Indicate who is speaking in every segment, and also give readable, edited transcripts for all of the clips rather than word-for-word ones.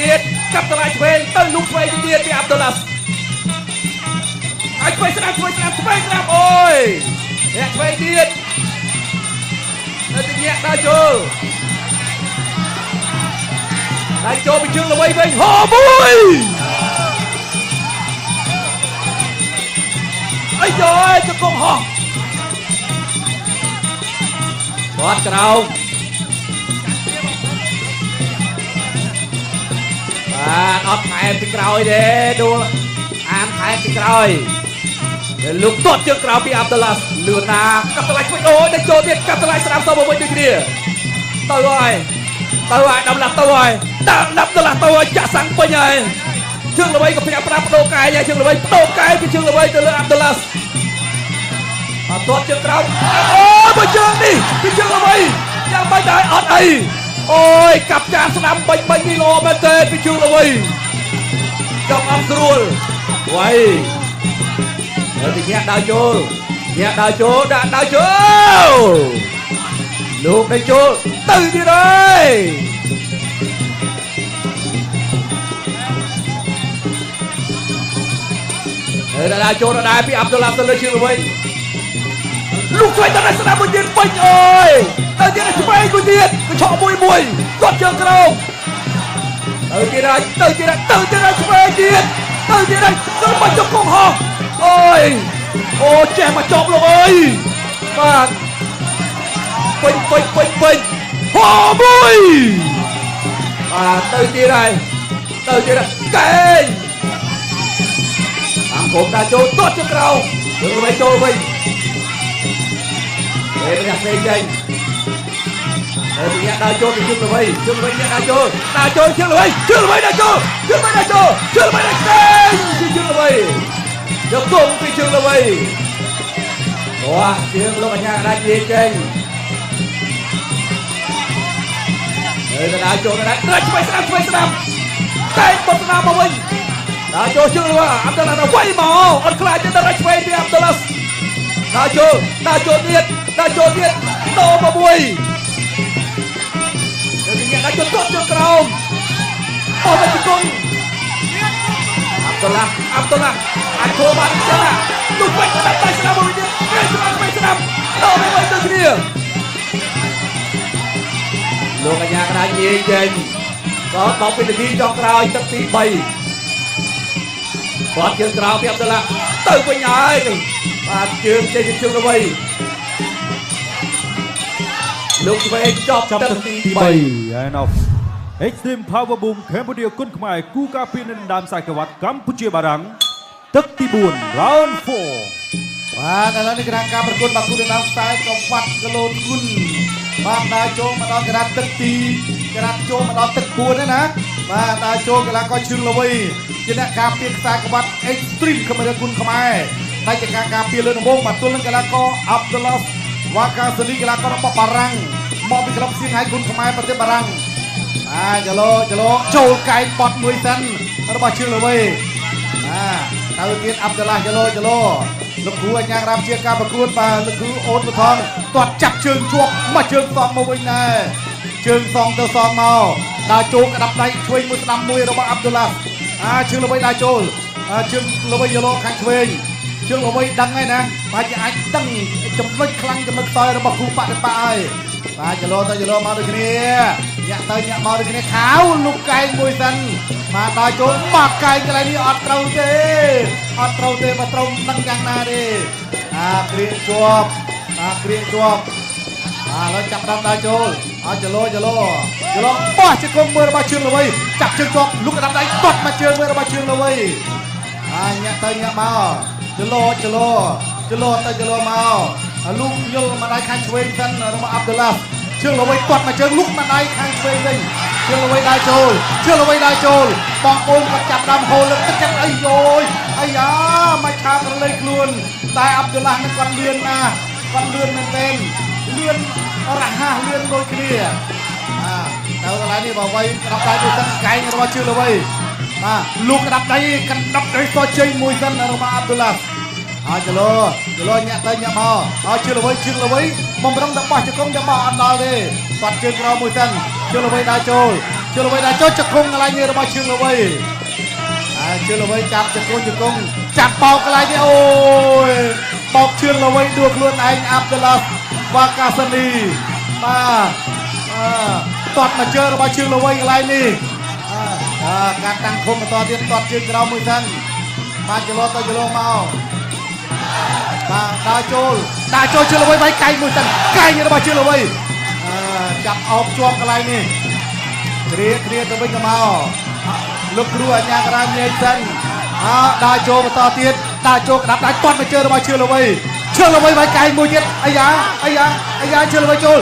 Speaker 1: ទៀតកាប់តឡាឆ្វេងទៅលុកឆ្វេងទៀតពីអាប់ឌុលឡាស់អាចឆ្វេងស្ដាប់ឆ្វេងស្ដាប់ឆ្វេងស្ដាប់អូយអ្នកឆ្វេងទៀតនៅទីញាក់ដើរចូលពីជើងល្បីវិញហោមួយអីយោជង្គង់ហោះបាត់ក្រោមបាទអត់ថែមពីក្រោយទេដួលអានថែមពីក្រោយលោកទាត់ជើងក្រោយពីអាប់ឌុលឡាស់លឿនណាកាប់តឡាឆ្វេងអូយទៅចូលទៀតកាប់តឡាស្ដាប់សោះមកវិញដូចគ្នាទៅហើយដំឡាស់ទៅហើយដាក់ដំឡាស់ទៅហើយចាក់សាំងពេញហើយជើងល្បីក៏ផ្ញើប្រាបដោកាយហើយជើងល្បីបដោកាយពីជើងល្បីទៅលើអាប់ឌុលឡាស់អត់ទាត់ជើងក្រោយអូយមកជើងនេះពីជើងល្បីយ៉ាងមិនដែរអត់អីអូយកាប់ចាស្ដាំបាញ់នេះល្អមែនទេពីជើងល្បីចង់អត់ស្រួលវ៉ៃហើយទីញាក់ដើរចូលដាក់ដើរចូលលោកដើរចូលទៅទៀតហើយដើរចូលដែរពីអាប់ឌុលឡាស់ទៅលើជើងល្បីលោកឆ្វេងទៅស្ដាប់មួយទៀតពេញអូយទៅទៀតឆ្វេងមួយទៀតក៏ឆក់មួយគាត់ជើងក្រោមទៅទៀតហើយឆ្វេងទៀតទៅមកជង្គង់ហោះអូយអូចេះមកចប់លោកអើយបាទពេញហោមួយបាទទៅទៀតហើយកែងតាមក្រុមដើរចូលទាត់ជើងក្រោមយើងទៅចូលវិញពេលអ្នកផ្សេងចេញហើយអ្នកដើរចូលពីជើងល្បីអ្នកដើរចូលជើងល្បីដើរចូលជើងល្បីដើរចេញពីជើងល្បីយកគង់ពីជើងល្បីអូជើងលោកអញ្ញាដាច់និយាយចេញហើយដើរចូលដើរឆ្វេងស្ដាប់តែបត់ស្ដាប់មកវិញដើរចូលជើងល្បីអាប់ឌុលឡាស់ទៅវាយមកអត់ខ្លាចទេដើរឆ្វេងពីអាប់ឌុលឡាស់ដើរចូលទៀតតោមកមួយទៅទីអ្នកដើរចូលទាត់ជើងក្រោមអូទៅជង្គង់អាប់ឌុលឡាស់អាចធ្វើបានចឹងទុកវិញដាក់តែស្ដាប់មួយទៀតស្ដាប់តោមកវិញទៅគ្នាលោកអញ្ញាកដាច់និយាយចេញក៏10វិនាទីចុងក្រោយទឹកទី3គាត់ជើងក្រោមពីអាប់ឌុលឡាស់ទៅវិញហើយបាទជើងចេញពីជើងល្បីលោកឆ្វេងចប់ទឹកទី3
Speaker 2: and of Extreme Power Boom Cambodia គុនខ្មែរគូការពារនៅដើមខ្សែក្រវ៉ាត់កម្ពុជាបារាំងទឹកទី4 round 4
Speaker 3: បាទឥឡូវនេះគណៈការប្រកួតបាក់គូនៅដើមខ្សែក្រវ៉ាត់គីឡូគុណបាទដើរចូលមកដល់ក្រាតទឹកទីក្រាតចូលមកដល់ទឹក4ហ្នឹងណាបាទដើរចូលកីឡាករជើងល្បីជាអ្នកការពារខ្សែក្រវ៉ាត់ Extreme Cambodia គុនខ្មែរតែជាការពារលើដំបូងបាទទល់នឹងកីឡាករអាប់ឌុលឡាស់វ៉ាកាសានីកីឡាកររបស់បារាំងមកពីក្លឹបសៀងហៃគុនខ្មែរប្រទេសបារាំងចលោចូលកែងបត់មួយសិនរបស់ជើងល្បីទៅទៀតអាប់ឌុលឡាស់ចលោលោកគ្រូអញ្ញាក្រាមជាការប្រកួតបាទលោកគ្រូអូនបថងទាត់ចាប់ជើងជាប់មកជើងសងមកវិញដែរជើងសងទៅសងមកដើរចូលក្តាប់ដៃឆ្វេងមួយស្ដាំមួយរបស់អាប់ឌុលឡាស់ជើងល្បីដើរចូលជើងល្បីយលោខាងឆ្វេងជើងល្បីដឹងហើយណាបាទជាអាចដឹងចំណុចខ្លាំងចំណុចតយរបស់គ្រូបដិបត្តិហើយបាទចលោមកដូចគ្នាញាក់ទៅញាក់មកដូចគ្នាខោលោកកែងមួយសិនបាទដល់ចូលមកកែងកន្លែងនេះអត់ត្រូវទេមកត្រូវដឹងយ៉ាងណាទេគ្រៀងជាប់ឥឡូវចាប់ដល់ចូលចលោបោះជង្គង់មើលរបស់ជើងល្បីចាប់ជើងជាប់លោកកដាប់ដៃទាត់មកជើងមើលរបស់ជើងល្បីញាក់ទៅញាក់មកចលោទៅចលោមកលូកយល់មកដៃខាងឆ្វេងសិនរបស់អាប់ឌុលឡាស់ជើងល្បីទាត់មកជើងលូកមកដៃខាងឆ្វេងវិញជើងល្បីដើរចូលបងប្អូនគាត់ចាប់ដើមហូរលើទឹកចិត្តអីយោយអាយ៉ាមកឆាក្រឡេកខ្លួនតែអាប់ឌុលឡាស់នឹងគាត់លឿនណាស់គាត់លឿនមែនទែនលឿនរហ័សលឿនដូចគ្នាទៅកន្លែងនេះបើវៃក្តាប់ដៃមួយសិនកែងរបស់ជើងល្បីលូកក្តាប់ដៃសោះជ័យមួយសិនរបស់អាប់ឌុលឡាស់ ចលោញាក់ទៅញាក់មកជឿល្វីបំរុងតែបោះជង្គង់តែបោះអត់ដល់ទេបាត់ជើងក្រោមមួយសិនជឿល្វីដើរចូលជឿល្វីដើរចូលជង្គង់កន្លែងនេះរបស់ជឿល្វីជឿល្វីចាប់ជង្គង់ចាប់បោកកន្លែងនេះអូយបោកជឿល្វីដួលខ្លួនឯងអាប់ដុលឡាស់វ៉ាកាសានីបាទតត់មកជើងរបស់ជឿល្វីកន្លែងនេះការតាំងឃុំបន្តទៀតតត់ជើងក្រោមមួយសិនបាទចលោទៅចលោមកបាទដើរចូលជឿល្វីវាយកែងមួយសិនកែងរបស់ជឿល្វីចាប់អោបជាប់កន្លែងនេះគ្រាទៅវិញទៅមកលោកគ្រូអាញាក្រាញញែកសិនដើរចូលបន្តទៀតដើរចូលក្តាប់ដៃទាត់មកជើងរបស់ជឿល្វីវាយកែងមួយទៀតអាយ៉ាជឿល្វីចូល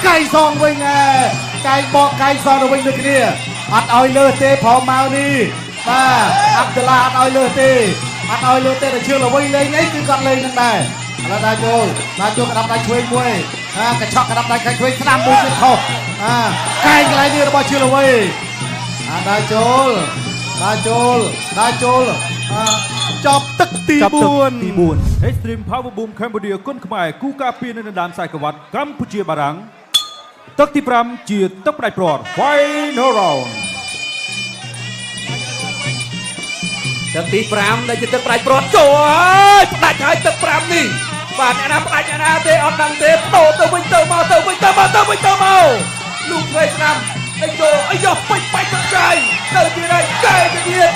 Speaker 3: កែងសងវិញកែងបកកែងសងទៅវិញដូចគ្នាអត់ឲ្យលើទេព្រមមកនេះបាទអាប់ដុលឡាអត់ឲ្យលើទេតែជឿល្វីលេងអីគឺគាត់លេងនឹងដែរឥឡូវដើរចូលក្តាប់ដៃឆ្វេងមួយកញ្ឆក់ក្តាប់ដៃឆ្វេងស្ដាំមួយទៀតខុសកែងកន្លែងនេះរបស់ជឿល្វីដើរចូលចប់ទឹកទី4
Speaker 2: Extreme Power Boom Cambodia គុនខ្មែរគូការពារនៅដើមខ្សែក្រវ៉ាត់កម្ពុជាបារាំងទឹកទី5ជាទឹកផ្ដាច់ព្រាត់ Final Round
Speaker 1: ទឹកទី5ដែលជាទឹកផ្ដាច់ព្រាត់ចូលហើយផ្ដាច់ហើយទឹក5នេះបាទអ្នកណាផ្ដាច់អ្នកណាទេអត់ដឹងទេបដូរទៅវិញទៅមកលោកព្រៃស្ដាំតែចូលអាយ៉ោពេញបាច់ទឹកកាយទៅទៀតហើយកែទៅទៀត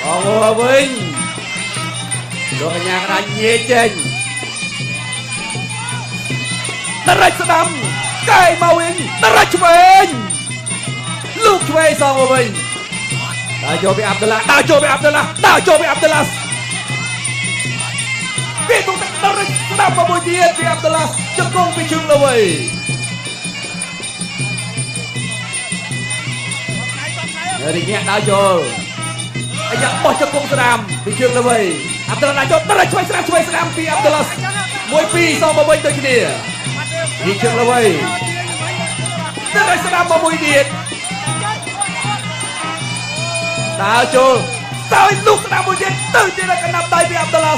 Speaker 1: បងវិញលោកកញ្ញាក្តារញេចេញតរិចស្ដាំកែមកវិញតរិចឆ្វេងលោកឆ្វេងសងមកវិញដើរចូលពីអាប់ដុលឡាពីទុកតរិចស្ដាំមកមួយទៀតពីអាប់ដុលឡាជង្គង់ពីជើងល្វីរីកញាក់ដើរចូលអាយ៉ាបោះជង្គង់ស្ដាំពីជើងល្វីអាប់ដុលឡាដើរចូលតរិចឆ្វេងស្ដាំពីអាប់ដុលឡា1-2សងមកវិញដូចគ្នាពីជើងល្វីតរិចស្ដាំមកមួយទៀតដើរចូលតើលោកស្ដាំមួយទៀតទៅទៀតកណ្ដាប់ដៃពីអាប់ដុលឡា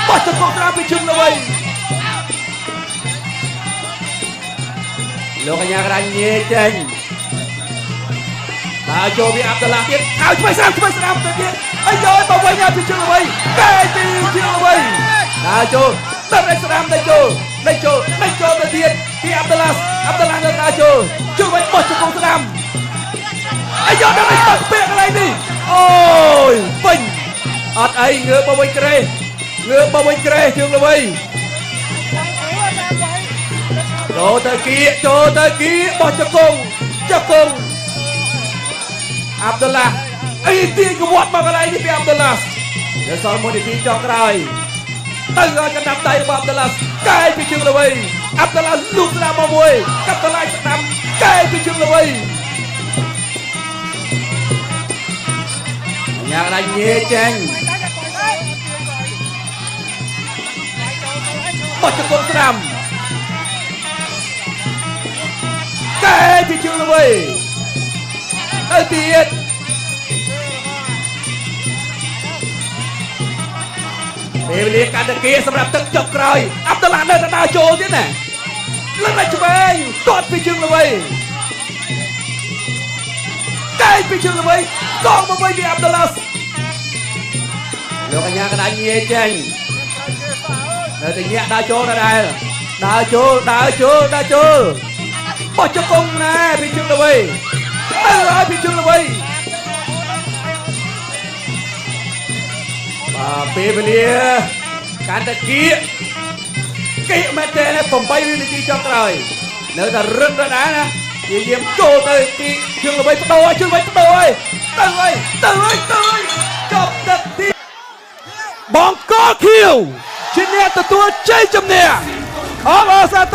Speaker 1: បោះជង្គង់ស្ដាំពីជើងល្វីលោកកញ្ញាក្រាញ់ញេចេញដើរចូលពីអាប់ដុលឡាទៀតឲ្យឆ្វេងស្ដាំទៅទៀតអាយមកវិញពីជើងល្វីកែពីជើងល្វីដើរចូលតរិចស្ដាំដៃចូលទៅទៀតពីអាប់ដុលឡានៅដើរចូលជួយវិញបោះជង្គង់ស្ដាំអាយដល់ទៅពាក់កន្លែងនេះអូយពេញអត់អីងើបមកវិញក្រេជើងល្វីចូលទៅគៀបោះជង្គង់អាប់ដុលឡាអីទាញកវត្តមកកន្លែងនេះពីអាប់ដុលឡាដល់សល់មួយនាទីចុងក្រោយទៅឲ្យកណ្ដាប់ដៃរបស់អាប់ដុលឡាកែពីជើងល្វីអាប់ដុលឡាលូកស្ដាំមកមួយកាប់កន្លែងស្ដាំកែពីជើងល្វីយ៉ាងណាញេចេញបោះជង្គង់ស្ដាំកែពីជើងល្វីទៅទៀតពេលវេលាកាន់តែគេសម្រាប់ទឹកចុកក្រោយអាប់ដុលឡានៅតែដើរចូលទៀតណាលឹងតែឆ្វេងទាត់ពីជើងល្វីកែពីជើងល្វីកងមកវិញពីអាប់ដុលឡាលោកកញ្ញាកណ្ដាលញេចេញនៅតែញាក់ដើរចូលដែរដើរចូលបោះជង្គង់ណាពីជើងល្វីទៅហើយពីជើងល្វីបាទពេលវេលាកាន់តែគៀកមែនទេ8វិនាទីចុងក្រោយនៅតែរឹងដែរណាព្យាយាមចូលទៅពីជើងល្វីបដូរជើងល្វីបដូរទៅហើយចប់ទឹកទីបងកខៀវជាអ្នកទទួលជ័យជំនះអបអរសាទរ